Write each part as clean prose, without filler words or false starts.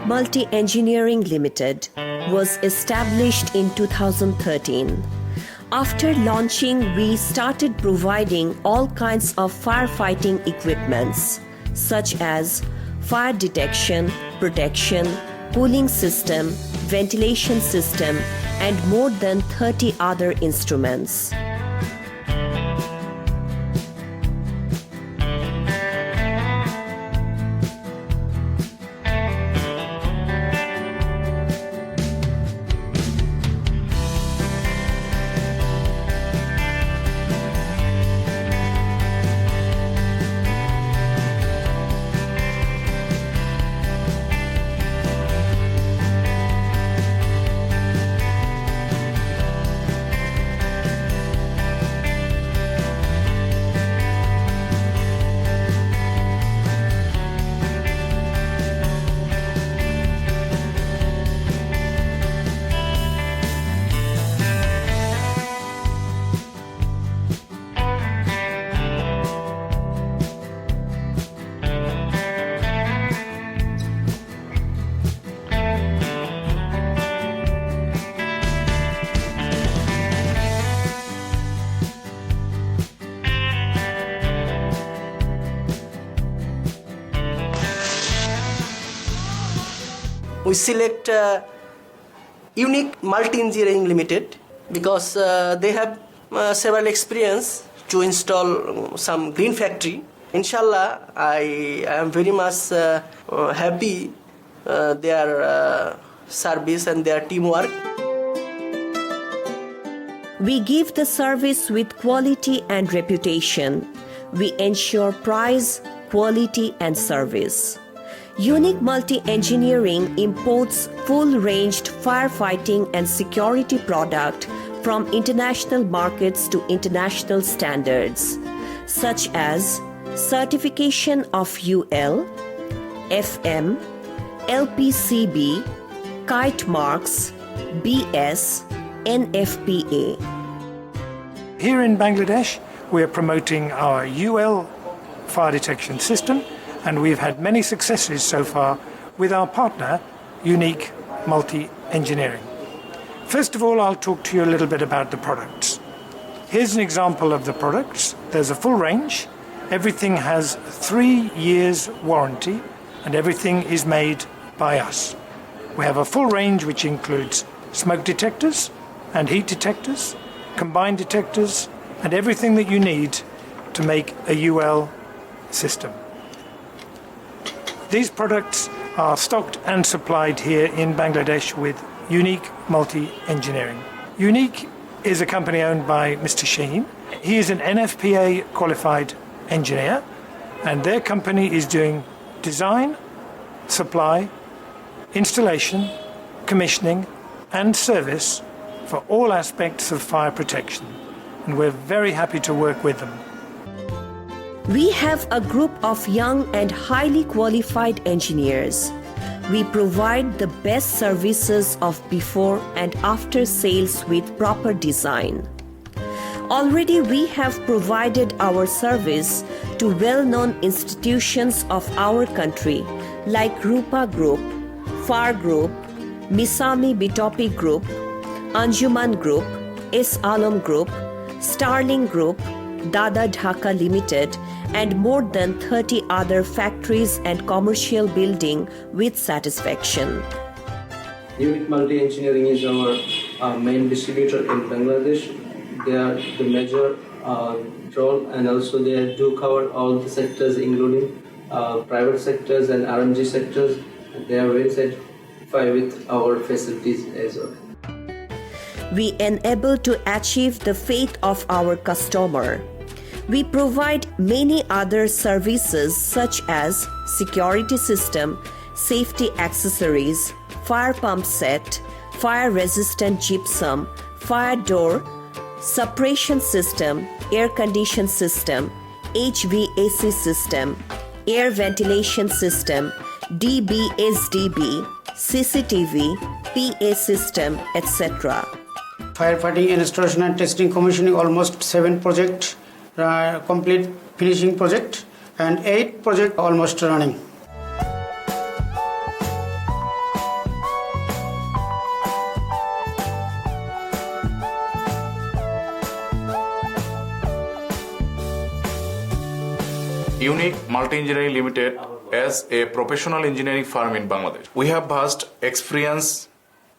UniqueMultiEngineeringLtd was established in 2013. After launching, we started providing all kinds of firefighting equipments such as fire detection, protection, cooling system, ventilation system, and more than 30 other instruments. We select UniqueMultiEngineeringLtd because they have several experience to install some green factory. Inshallah, I am very much happy their service and their teamwork. We give the service with quality and reputation. We ensure price, quality, and service. Unique Multi-Engineering imports full-ranged firefighting and security product from international markets to international standards, such as certification of UL, FM, LPCB, kite marks, BS, NFPA. Here in Bangladesh, we are promoting our UL fire detection system, and we've had many successes so far with our partner, Unique Multi-Engineering. First of all, I'll talk to you a little bit about the products. Here's an example of the products. There's a full range. Everything has 3 years warranty, and everything is made by us. We have a full range which includes smoke detectors and heat detectors, combined detectors, and everything that you need to make a UL system. These products are stocked and supplied here in Bangladesh with Unique Multi-Engineering. Unique is a company owned by Mr. Shaheen. He is an NFPA qualified engineer, and their company is doing design, supply, installation, commissioning, and service for all aspects of fire protection. And we're very happy to work with them. We have a group of young and highly qualified engineers. We provide the best services of before and after sales with proper design. Already we have provided our service to well-known institutions of our country like Rupa Group, FAR Group, Misami Bitopi Group, Anjuman Group, S. Alam Group, Starling Group, Dada Dhaka Limited, and more than 30 other factories and commercial buildings with satisfaction. Unique Multi-Engineering is our main distributor in Bangladesh. They are the major role, and also they do cover all the sectors including private sectors and RMG sectors. They are very satisfied with our facilities as well. We enable to achieve the faith of our customer. We provide many other services such as security system, safety accessories, fire pump set, fire-resistant gypsum, fire door, suppression system, air condition system, HVAC system, air ventilation system, DBSDB, CCTV, PA system, etc. Firefighting installation and testing commissioning almost 7 projects, complete finishing project, and 8 projects almost running. Unique Multi-Engineering Limited as a professional engineering firm in Bangladesh. We have vast experience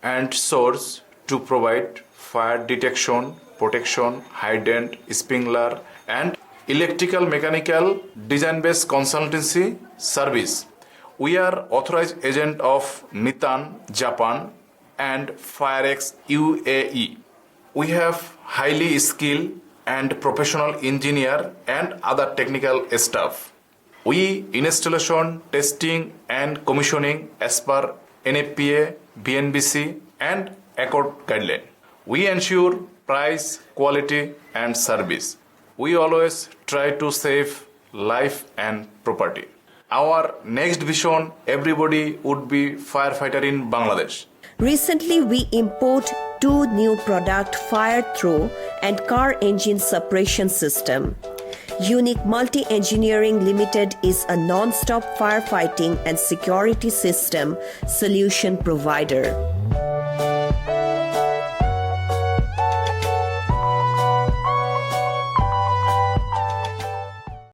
and source to provide fire detection, protection, hydrant, sprinkler, and electrical mechanical design-based consultancy service. We are authorized agent of Nitan, Japan, and FireX UAE. We have highly skilled and professional engineer and other technical staff. We installation, testing and commissioning as per NFPA, BNBC and Accord guideline. We ensure price, quality and service. We always try to save life and property. Our next vision, everybody would be firefighter in Bangladesh. Recently, we import 2 new product fire through and car engine suppression system. Unique Multi-Engineering Limited is a non-stop firefighting and security system solution provider.